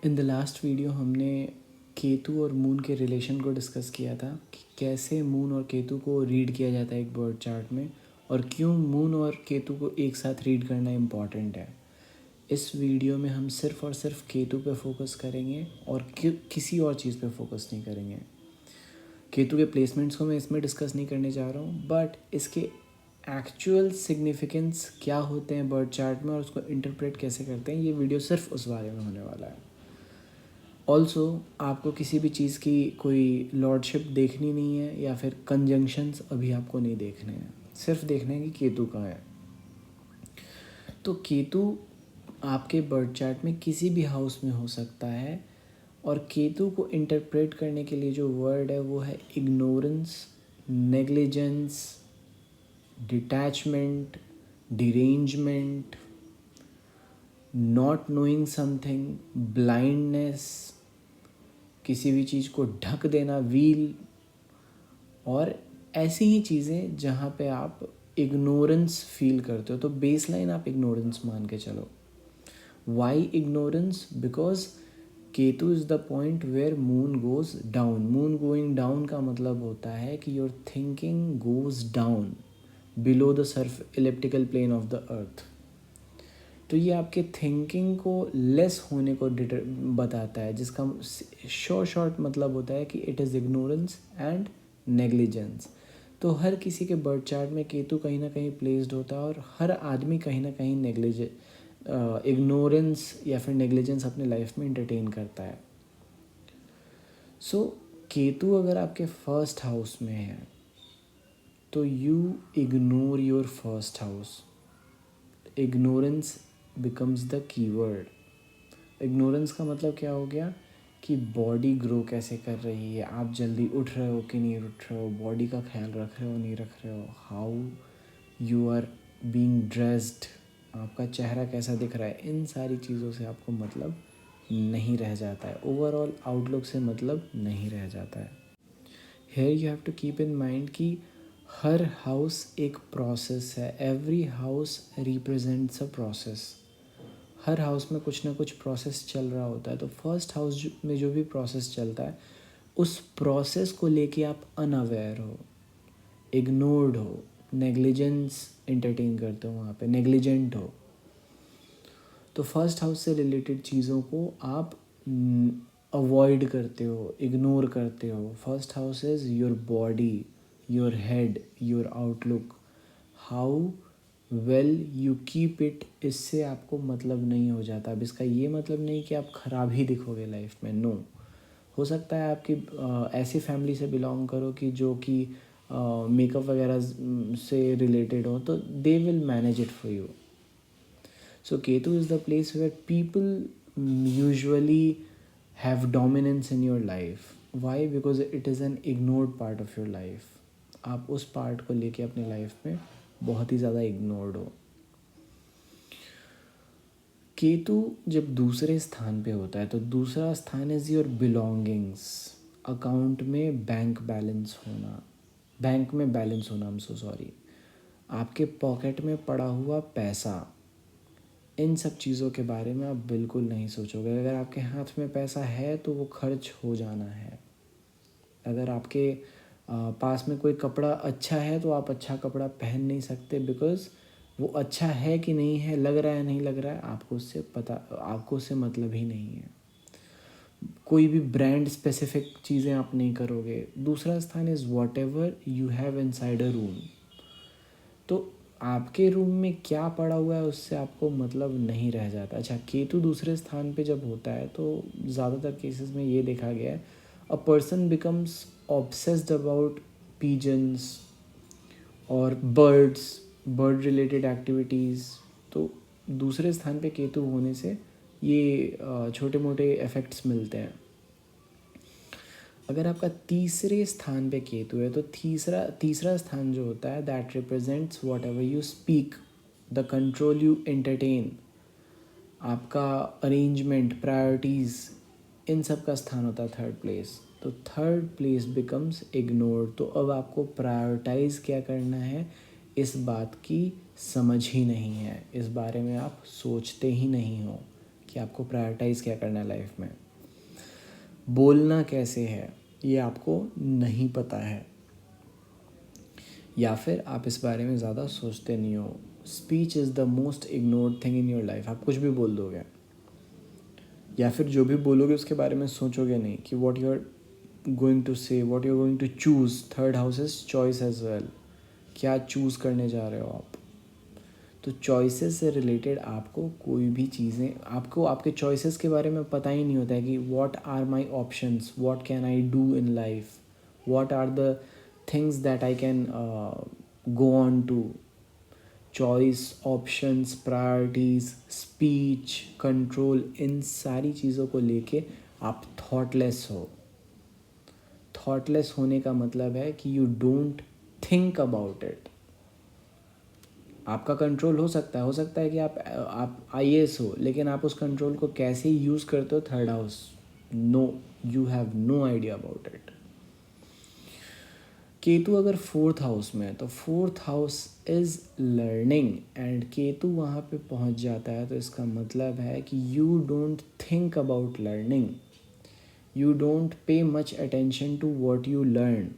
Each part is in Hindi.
इन द लास्ट वीडियो हमने केतु और मून के रिलेशन को डिस्कस किया था कि कैसे मून और केतु को रीड किया जाता है एक बर्थ चार्ट में, और क्यों मून और केतु को एक साथ रीड करना इम्पॉर्टेंट है। इस वीडियो में हम सिर्फ और सिर्फ केतु पे फोकस करेंगे और किसी और चीज़ पे फोकस नहीं करेंगे। केतु के प्लेसमेंट्स को मैं इसमें डिस्कस नहीं करने जा रहा हूँ, बट इसके एक्चुअल सिग्निफिकेंस क्या होते हैं बर्थ चार्ट में और उसको इंटरप्रेट कैसे करते हैं, ये वीडियो सिर्फ उस बारे में होने वाला है। ऑल्सो आपको किसी भी चीज़ की कोई लॉर्डशिप देखनी नहीं है या फिर कंजंक्शंस अभी आपको नहीं देखने हैं, सिर्फ देखना है कि केतु कहाँ है। तो केतु आपके बर्थ चार्ट में किसी भी हाउस में हो सकता है, और केतु को इंटरप्रेट करने के लिए जो वर्ड है वो है ignorance, negligence, detachment, derangement, not knowing something, blindness, किसी भी चीज़ को ढक देना, व्हील, और ऐसी ही चीज़ें जहाँ पे आप इग्नोरेंस फील करते हो। तो बेसलाइन आप इग्नोरेंस मान के चलो। Why ignorance? Because Ketu is the point where moon goes down. Moon going down का मतलब होता है कि your thinking goes down below the surf elliptical plane of the earth. तो ये आपके थिंकिंग को लेस होने को बताता है, जिसका शॉर्ट मतलब होता है कि it is ignorance and negligence. तो हर किसी के बर्थ चार्ट में केतु कहीं ना कहीं प्लेस्ड होता है, और हर आदमी कहीं ना कहीं इग्नोरेंस या फिर नेग्लिजेंस अपने लाइफ में एंटरटेन करता है। सो केतु अगर आपके फर्स्ट हाउस में है तो you ignore your first house. Ignorance becomes the keyword. Ignorance का मतलब क्या हो गया कि बॉडी ग्रो कैसे कर रही है, आप जल्दी उठ रहे हो कि नहीं उठ रहे हो, बॉडी का ख्याल रख रहे हो नहीं रख रहे हो, how you are being dressed, आपका चेहरा कैसा दिख रहा है, इन सारी चीज़ों से आपको मतलब नहीं रह जाता है, ओवरऑल आउटलुक से मतलब नहीं रह जाता है। Here you have to keep in mind कि हर हाउस एक प्रोसेस है। Every house represents a process. हर हाउस में कुछ ना कुछ प्रोसेस चल रहा होता है। तो फर्स्ट हाउस में जो भी प्रोसेस चलता है, उस प्रोसेस को लेके आप अनअवेयर हो, इग्नोर्ड हो, नेग्लिजेंस एंटरटेन करते हो, वहाँ पे नेग्लिजेंट हो। तो फर्स्ट हाउस से रिलेटेड चीज़ों को आप अवॉइड करते हो, इग्नोर करते हो। First house is your body, your head, your outlook, how well you keep it. इससे आपको मतलब नहीं हो जाता। अब इसका ये मतलब नहीं कि आप ख़राब ही दिखोगे लाइफ में, नो। हो सकता है आपकी ऐसी फैमिली से बिलोंग करो कि जो कि मेकअप वगैरह से रिलेटेड हो, तो they will manage it for you. So Ketu is the place where people usually have dominance in your life. Why? Because it is an ignored part of your life. आप उस पार्ट को लेके अपने लाइफ में बहुत ही ज़्यादा इग्नोर्ड हो। केतु जब दूसरे स्थान पे होता है, तो दूसरा स्थान इज़ योर बिलोंगिंग्स। अकाउंट में बैंक बैलेंस होना, बैंक में बैलेंस होना, आई एम सो सॉरी, आपके पॉकेट में पड़ा हुआ पैसा, इन सब चीज़ों के बारे में आप बिल्कुल नहीं सोचोगे। अगर आपके हाथ में पैसा है तो वो खर्च हो जाना है। अगर आपके पास में कोई कपड़ा अच्छा है तो आप अच्छा कपड़ा पहन नहीं सकते, बिकॉज़ वो अच्छा है कि नहीं है, लग रहा है नहीं लग रहा है, आपको उससे मतलब ही नहीं है। कोई भी ब्रांड स्पेसिफिक चीज़ें आप नहीं करोगे। दूसरा स्थान is what ever you have inside a room. तो आपके रूम में क्या पड़ा हुआ है उससे आपको मतलब नहीं रह जाता। अच्छा, केतु दूसरे स्थान पे जब होता है तो ज़्यादातर केसेस में ये देखा गया है, a person becomes obsessed about pigeons और बर्ड रिलेटेड एक्टिविटीज़। तो दूसरे स्थान पे केतु होने से ये छोटे मोटे इफ़ेक्ट्स मिलते हैं। अगर आपका तीसरे स्थान पे केतु है तो तीसरा स्थान जो होता है, that represents what ever you speak, the control you entertain, आपका अरेंजमेंट, प्रायोरिटीज़, इन सब का स्थान होता है थर्ड प्लेस। तो थर्ड प्लेस बिकम्स इग्नोर्ड। तो अब आपको प्रायोरिटाइज़ क्या करना है, इस बात की समझ ही नहीं है, इस बारे में आप सोचते ही नहीं हो कि आपको प्रायोरिटाइज़ क्या करना है लाइफ में। बोलना कैसे है ये आपको नहीं पता है, या फिर आप इस बारे में ज़्यादा सोचते नहीं हो। Speech is the most ignored thing in your life. आप कुछ भी बोल दोगे, या फिर जो भी बोलोगे उसके बारे में सोचोगे नहीं कि what you are going to say, what you are going to choose. Third house is choice as well. क्या चूज़ करने जा रहे हो आप। तो चॉइसेस से रिलेटेड आपको कोई भी चीज़ें, आपको आपके चॉइसेस के बारे में पता ही नहीं होता है कि what are my options, what can I do in life, what are the things that I can go on to. Choice, options, priorities, speech, control, इन सारी चीज़ों को लेके आप थॉटलेस हो। थॉटलेस होने का मतलब है कि you don't think about it. आपका कंट्रोल हो सकता है कि आप आईएएस हो, लेकिन आप उस कंट्रोल को कैसे यूज़ करते हो, third house, no, you have no idea about it. Ketu अगर फोर्थ हाउस में है तो fourth house is learning, and Ketu वहाँ पे पहुँच जाता है तो इसका मतलब है कि you don't think about learning, you don't pay much attention to what you learn,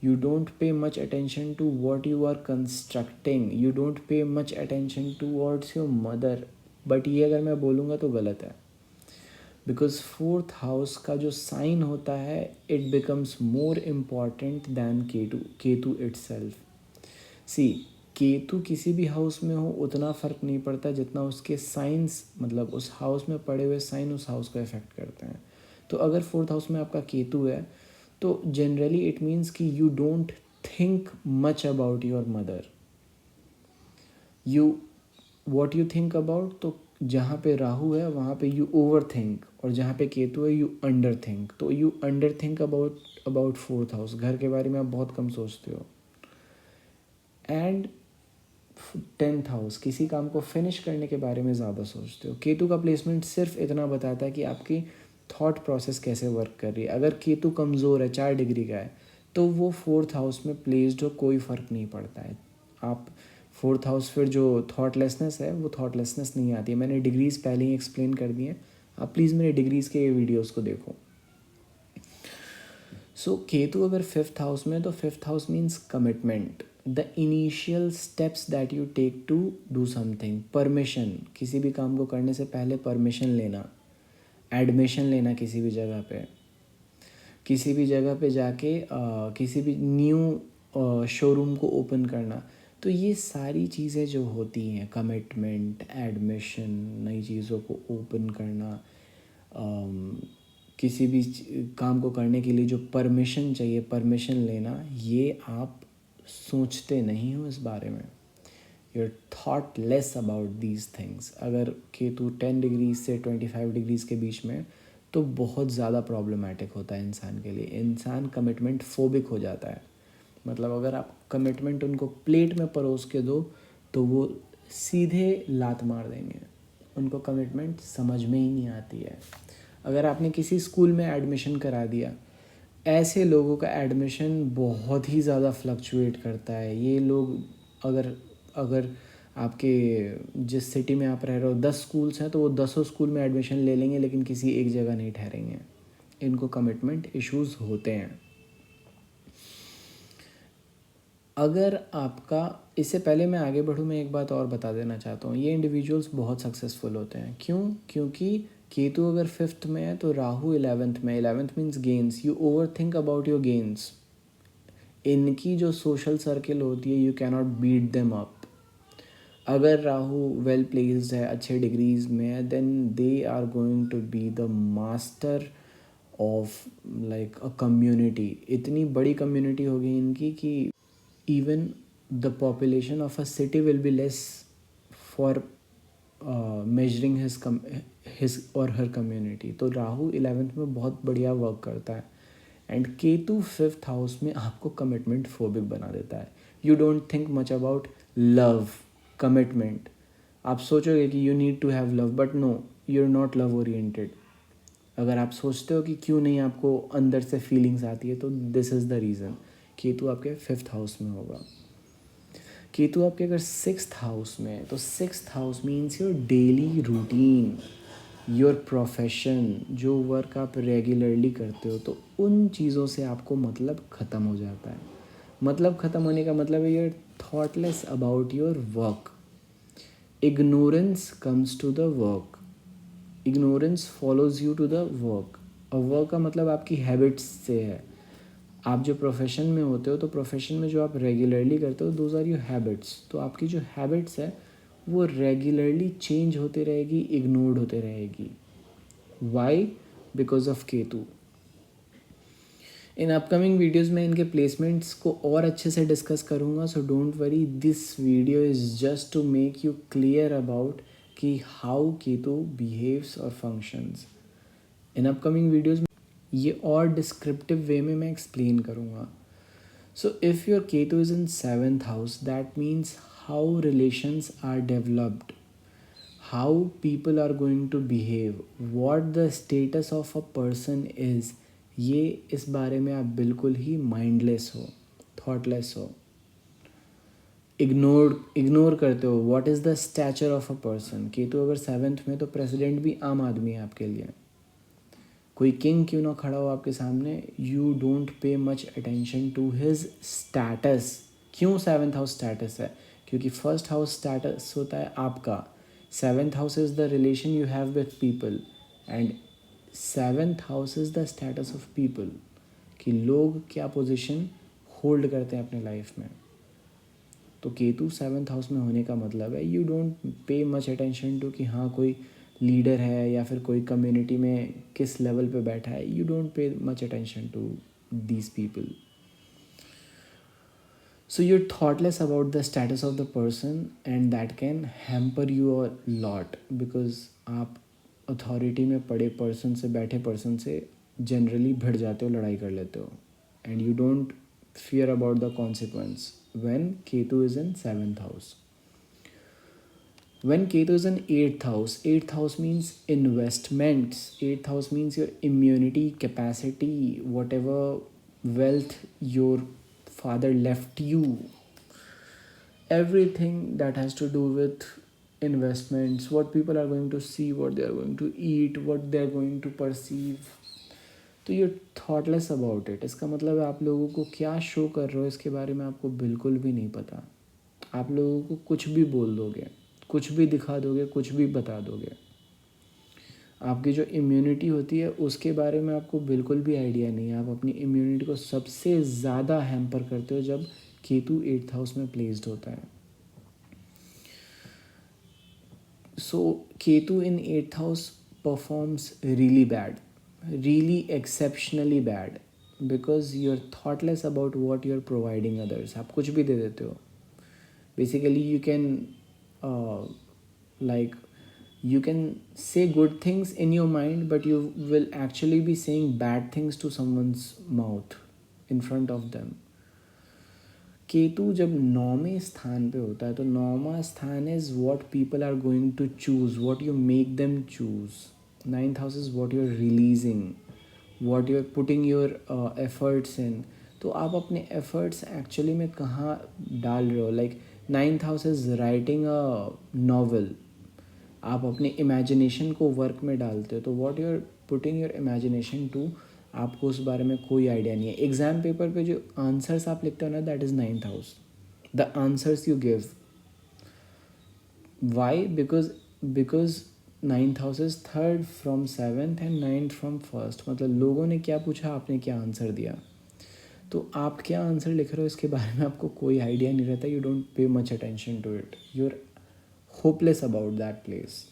you don't pay much attention to what you are constructing, you don't pay much attention towards your mother। But ये अगर मैं बोलूँगा तो गलत है, बिकॉज फोर्थ हाउस का जो साइन होता है it becomes more important than Ketu itself. See, Ketu किसी भी हाउस में हो उतना फ़र्क नहीं पड़ता जितना उसके साइंस, मतलब उस हाउस में पड़े हुए साइन उस हाउस को इफ़ेक्ट करते हैं। तो अगर फोर्थ हाउस में आपका केतु है तो जनरली इट मीन्स कि you don't think much about your mother. You what you think about, तो जहाँ पे राहु है वहाँ पे यू ओवर थिंक, और जहाँ पे केतु है यू अंडर थिंक। तो you under think about fourth house, घर के बारे में आप बहुत कम सोचते हो। एंड टेंथ हाउस, किसी काम को फिनिश करने के बारे में ज़्यादा सोचते हो। केतु का प्लेसमेंट सिर्फ इतना बताता है कि आपकी थॉट प्रोसेस कैसे वर्क कर रही है। अगर केतु कमज़ोर है, 4 डिग्री का है, तो वो फोर्थ हाउस में प्लेस्ड हो कोई फ़र्क नहीं पड़ता है। आप फोर्थ हाउस, फिर जो थॉटलेसनेस है वो थॉटलेसनेस नहीं आती है। मैंने डिग्रीज़ पहले ही एक्सप्लेन कर दी हैं, आप प्लीज़ मेरे डिग्रीज़ के वीडियोज़ को देखो। सो केतु अगर फिफ्थ हाउस में, तो fifth house means commitment, the initial steps that you take to do something. Permission, किसी भी काम को करने से पहले परमिशन लेना, एडमिशन लेना किसी भी जगह पे, किसी भी जगह पे जाके किसी भी न्यू शोरूम को ओपन करना। तो ये सारी चीज़ें जो होती हैं, कमिटमेंट, एडमिशन, नई चीज़ों को ओपन करना, किसी भी काम को करने के लिए जो परमिशन चाहिए, परमिशन लेना, ये आप सोचते नहीं हो इस बारे में। You're thought less about these things. अगर केतु 10 डिग्रीज से 25 डिग्रीज़ के बीच में, तो बहुत ज़्यादा प्रॉब्लमेटिक होता है इंसान के लिए। इंसान कमिटमेंट फोबिक हो जाता है। मतलब अगर आप कमिटमेंट उनको प्लेट में परोस के दो तो वो सीधे लात मार देंगे, उनको कमिटमेंट समझ में ही नहीं आती है। अगर आपने किसी स्कूल में एडमिशन करा दिया, ऐसे लोगों का एडमिशन बहुत ही ज़्यादा फ्लक्चुएट करता है। ये लोग अगर अगर आपके जिस सिटी में आप रह रहे हो 10 स्कूल्स हैं तो वो 10 स्कूल में एडमिशन ले लेंगे, लेकिन किसी एक जगह नहीं ठहरेंगे। इनको कमिटमेंट इश्यूज़ होते हैं। अगर आपका, इससे पहले मैं आगे बढ़ूँ, मैं एक बात और बता देना चाहता हूँ। ये इंडिविजुअल्स बहुत सक्सेसफुल होते हैं। क्यों? क्योंकि केतु अगर फिफ्थ में है तो राहु 11th में। 11th means gains. You over think about your gains. इनकी जो सोशल सर्किल होती है, you cannot beat them up. अगर राहु वेल प्लेस्ड है, अच्छे डिग्रीज में है, then they are going to be the master of like a community. इतनी बड़ी कम्युनिटी होगी इनकी कि even the population of a city will be less for measuring his or her community। तो राहु 11th में बहुत बढ़िया वर्क करता है, एंड केतु फिफ्थ हाउस में आपको कमिटमेंट फोबिक बना देता है। You don't think much about love, commitment. आप सोचोगे कि you need to have love, but no, you are not love oriented. अगर आप सोचते हो कि क्यों नहीं आपको अंदर से फीलिंग्स आती है, तो this is the reason. Ketu आपके फिफ्थ हाउस में होगा। केतु आपके अगर सिक्स्थ हाउस में है तो sixth house means your daily routine. Your profession, जो वर्क आप रेगुलरली करते हो, तो उन चीज़ों से आपको मतलब ख़त्म हो जाता है। मतलब ख़त्म होने का मतलब है you're thoughtless about your work. Ignorance comes to the work, ignorance follows you to the work. और वर्क का मतलब आपकी हैबिट्स से है। आप जो प्रोफेशन में होते हो, तो प्रोफेशन में जो आप रेगुलरली करते हो, दोज आर योर हैबिट्स। तो आपकी जो हैबिट्स है वो रेगुलरली चेंज होते रहेगी, इग्नोर्ड होते रहेगी। वाई? Because of Ketu. इन अपकमिंग वीडियोज़ में इनके प्लेसमेंट्स को और अच्छे से डिस्कस करूँगा, so don't worry, this video is just to make you clear about कि हाउ केतु बिहेव्स और फंक्शंस। इन अपकमिंग वीडियोज़ में ये और डिस्क्रिप्टिव वे में मैं एक्सप्लेन करूँगा। So if your Ketu is in 7th house, that means how relations are developed, how people are going to behave, what the status of a person is, ये इस बारे में आप बिल्कुल ही माइंडलेस हो, थॉटलेस हो, इग्नोर करते हो। What is the stature of a person. Ketu अगर 7th में, तो प्रेसिडेंट भी आम आदमी है आपके लिए। कोई किंग क्यों ना खड़ा हो आपके सामने, you don't pay much attention to his status. क्यों 7th हाउस स्टैटस है? क्योंकि फर्स्ट हाउस स्टैटस होता है आपका, 7th house is the relation you have with people, and 7th house is the status of people, कि लोग क्या पोजीशन होल्ड करते हैं अपने लाइफ में। तो केतु 7th हाउस में होने का मतलब है you don't pay much attention to कि हाँ कोई लीडर है या फिर कोई कम्युनिटी में किस लेवल पे बैठा है, you don't pay much attention to these people. So you're thoughtless about the status of the person, and that can hamper you a lot, because आप अथॉरिटी में पड़े पर्सन से, बैठे पर्सन से जनरली भिड़ जाते हो, लड़ाई कर लेते हो, and you don't fear about the consequence when Ketu is in 7th house. When Ketu is in 8th house, 8th house means investments. 8th house means your immunity capacity, whatever wealth your father left you, everything that has to do with investments, what people are going to see, what they are going to eat, what they are going to perceive. तो ये थॉटलेस अबाउट इट। इसका मतलब है आप लोगों को क्या शो कर रहे हो इसके बारे में आपको बिल्कुल भी नहीं पता। आप लोगों को कुछ भी बोल दोगे, कुछ भी दिखा दोगे, कुछ भी बता दोगे। आपकी जो इम्यूनिटी होती है उसके बारे में आपको बिल्कुल भी आइडिया नहीं है। आप अपनी इम्यूनिटी को सबसे ज़्यादा हैम्पर करते हो जब केतु 8th हाउस में प्लेस्ड होता है। सो केतु इन 8th house performs really bad, really exceptionally bad, because you're thoughtless about what you're providing others. आप कुछ भी दे देते हो। Basically you can uh, like you can say good things in your mind, but you will actually be saying bad things to someone's mouth in front of them. Ketu जब 9वें स्थान पे होता है, तो 9वां स्थान is what people are going to choose, what you make them choose. 9th house is what you are releasing, what you are putting your efforts in. तो आप अपने एफर्ट्स एक्चुअली में कहाँ डाल रहे हो? Like 9th house is writing a novel, आप अपने इमेजिनेशन को वर्क में डालते हो, तो what you are putting your imagination to, आपको उस बारे में कोई आइडिया नहीं है। एग्ज़ाम पेपर पे जो आंसर्स आप लिखते हो ना, that is 9th house, the answers you give. Why? Because 9th house is 3rd from 7th and 9th from 1st। मतलब लोगों ने क्या पूछा, आपने क्या आंसर दिया, तो आप क्या आंसर लिख रहे हो इसके बारे में आपको कोई आइडिया नहीं रहता। You don't pay much attention to it, you are hopeless about that place.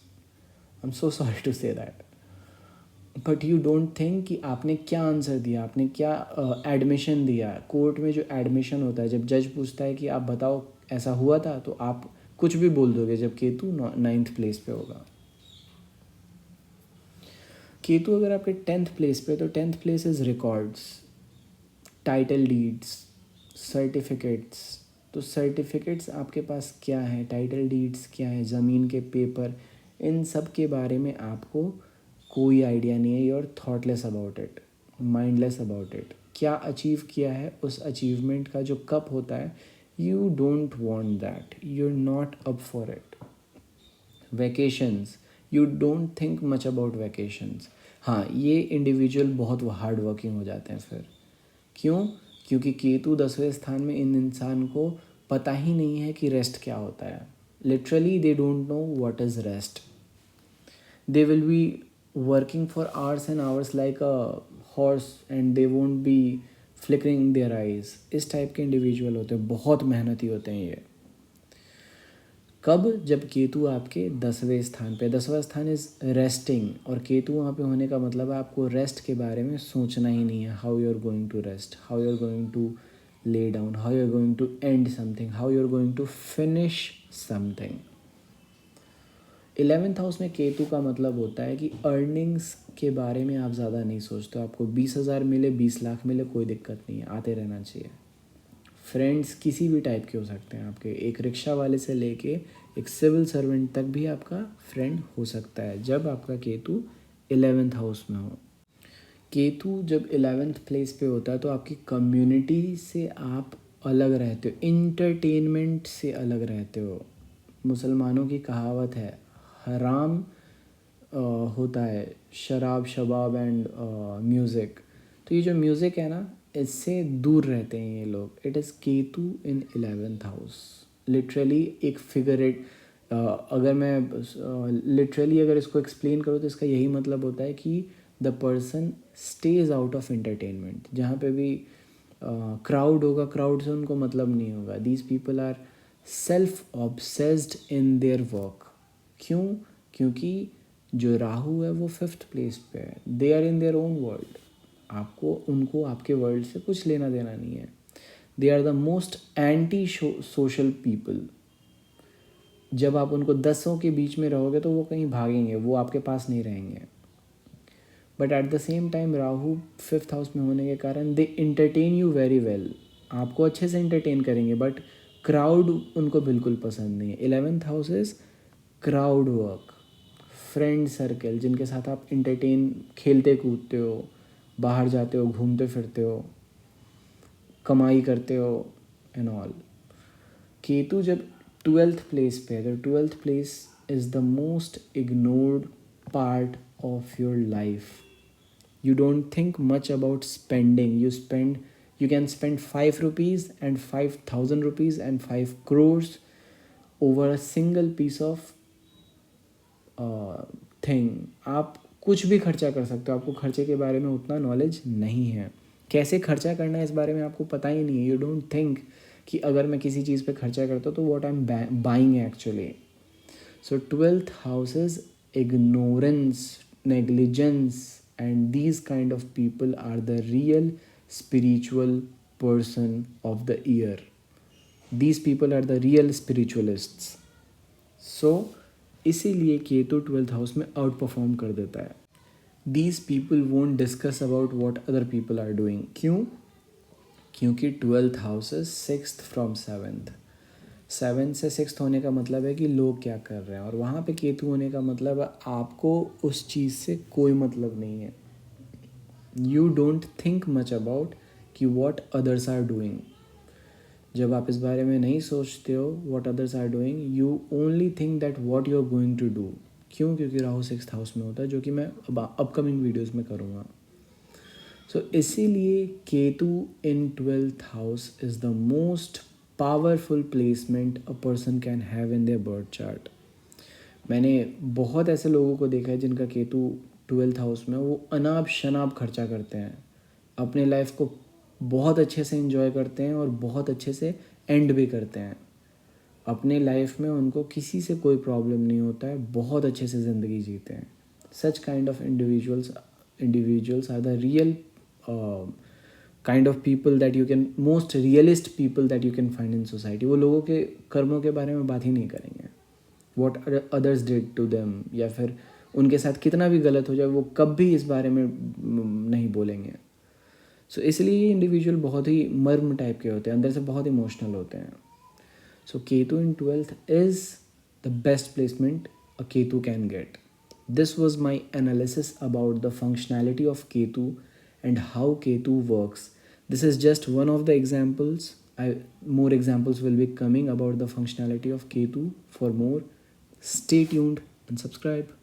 I am so sorry to say that, but you don't think कि आपने क्या आंसर दिया, आपने क्या एडमिशन दिया। कोर्ट में जो एडमिशन होता है, जब जज पूछता है कि आप बताओ ऐसा हुआ था, तो आप कुछ भी बोल दोगे जब केतु 9th प्लेस पे होगा। केतु अगर आपके 10th प्लेस पे, तो 10th place is records, title deeds, certificates. तो सर्टिफिकेट्स आपके पास क्या है, टाइटल डीड्स क्या है, ज़मीन के पेपर, इन सब के बारे में आपको कोई आइडिया नहीं है। You are thoughtless about it, mindless about it. क्या अचीव किया है, उस अचीवमेंट का जो कप होता है, you don't want that, you are not up for it. Vacations, you don't think much about vacations. हाँ, ये इंडिविजुअल बहुत हार्ड वर्किंग हो जाते हैं फिर। क्यों? क्योंकि केतु 10वें स्थान में इन इंसान को पता ही नहीं है कि रेस्ट क्या होता है। Literally they don't know what is rest. They will be working for hours and hours like a horse and they won't be flickering their eyes. इस टाइप के इंडिविजुअल होते हैं, बहुत मेहनती होते हैं ये। कब? जब केतु आपके 10वें स्थान पे। 10वां स्थान इज़ रेस्टिंग, और केतु वहाँ पे होने का मतलब है आपको रेस्ट के बारे में सोचना ही नहीं है। How you are going to rest, how you are going to lay down, how you are going to end something, how you are going to finish something. 11th house में केतु का मतलब होता है कि अर्निंग्स के बारे में आप ज़्यादा नहीं सोचते। आपको 20,000 मिले, 20 लाख मिले, कोई दिक्कत नहीं है, आते रहना चाहिए। फ्रेंड्स किसी भी टाइप के हो सकते हैं आपके, एक रिक्शा वाले से लेके एक सिविल सर्वेंट तक भी आपका फ्रेंड हो सकता है जब आपका केतु 11th हाउस में हो। केतु जब 11th प्लेस पे होता है तो आपकी कम्युनिटी से आप अलग रहते हो, इंटरटेनमेंट से अलग रहते हो। मुसलमानों की कहावत है, हराम होता है शराब शबाब एंड म्यूज़िक। तो ये जो म्यूज़िक है ना, इससे दूर रहते हैं ये लोग। It is Ketu in 11th house. Literally एक फिगरेट, अगर मैं लिटरली अगर इसको एक्सप्लेन करूँ तो इसका यही मतलब होता है कि the person stage out of entertainment. जहाँ पे भी क्राउड होगा, क्राउड से उनको मतलब नहीं होगा। These people are self obsessed in their work. क्यों? क्योंकि जो राहु है वो 5th प्लेस पे है। They are in their own world. आपको उनको आपके वर्ल्ड से कुछ लेना देना नहीं है। They are the most anti social people. जब आप उनको 10 के बीच में रहोगे तो वो कहीं भागेंगे, वो आपके पास नहीं रहेंगे। But at the same time Rahu 5th house में होने के कारण दे इंटरटेन यू वेरी वेल। आपको अच्छे से इंटरटेन करेंगे, बट क्राउड उनको बिल्कुल पसंद नहीं है। 11th house is crowd work, friend circle, जिनके साथ आप इंटरटेन, खेलते कूदते हो, बाहर जाते हो, घूमते फिरते हो, कमाई करते हो एंड ऑल। केतु जब 12th प्लेस पे है, तो 12th place is the most ignored part of your life. You don't think much about spending. You can spend 5 rupees and 5,000 rupees and 5 crores over a single piece of thing. आप कुछ भी खर्चा कर सकते हो, आपको खर्चे के बारे में उतना नॉलेज नहीं है। कैसे खर्चा करना है इस बारे में आपको पता ही नहीं है। यू डोंट थिंक कि अगर मैं किसी चीज़ पे खर्चा करता हूँ तो what I am buying actually. So 12th house is ignorance, negligence, and these kind of people are the real spiritual person of the year. These people are the real spiritualists. So इसीलिए केतु 12th हाउस में आउट परफॉर्म कर देता है। These people won't discuss about what other people are doing. क्यों? क्योंकि 12th house is 6th from 7th। 7 से 6 होने का मतलब है कि लोग क्या कर रहे हैं, और वहाँ पे केतु होने का मतलब है आपको उस चीज़ से कोई मतलब नहीं है। You don't think much about कि वॉट अदर्स आर डूइंग। जब आप इस बारे में नहीं सोचते हो what others are doing, you only think that what you are going to do. क्यों? क्योंकि राहु 6th हाउस में होता है, जो कि मैं अब अपकमिंग वीडियोज़ में करूँगा। सो इसीलिए केतु इन 12th house is the most powerful placement a person can have in their birth chart. मैंने बहुत ऐसे लोगों को देखा है जिनका केतु 12th हाउस में, वो अनाप शनाप खर्चा करते हैं, अपने लाइफ को बहुत अच्छे से एंजॉय करते हैं और बहुत अच्छे से एंड भी करते हैं। अपने लाइफ में उनको किसी से कोई प्रॉब्लम नहीं होता है, बहुत अच्छे से ज़िंदगी जीते हैं। Such kind of individuals are the real kind of people that you can, most realist people that you can find in society. वो लोगों के कर्मों के बारे में बात ही नहीं करेंगे, what others did to them, या फिर उनके साथ कितना भी गलत हो जाए वो कभी इस बारे में नहीं बोलेंगे। सो इसलिए ये इंडिविजुअल बहुत ही मर्म टाइप के होते हैं, अंदर से बहुत इमोशनल होते हैं। सो केतु इन 12th is the best placement a Ketu can get. This was my analysis about the functionality of Ketu and how Ketu works. This is just one of the examples. More examples will be coming about the functionality of Ketu. For more, stay tuned and subscribe.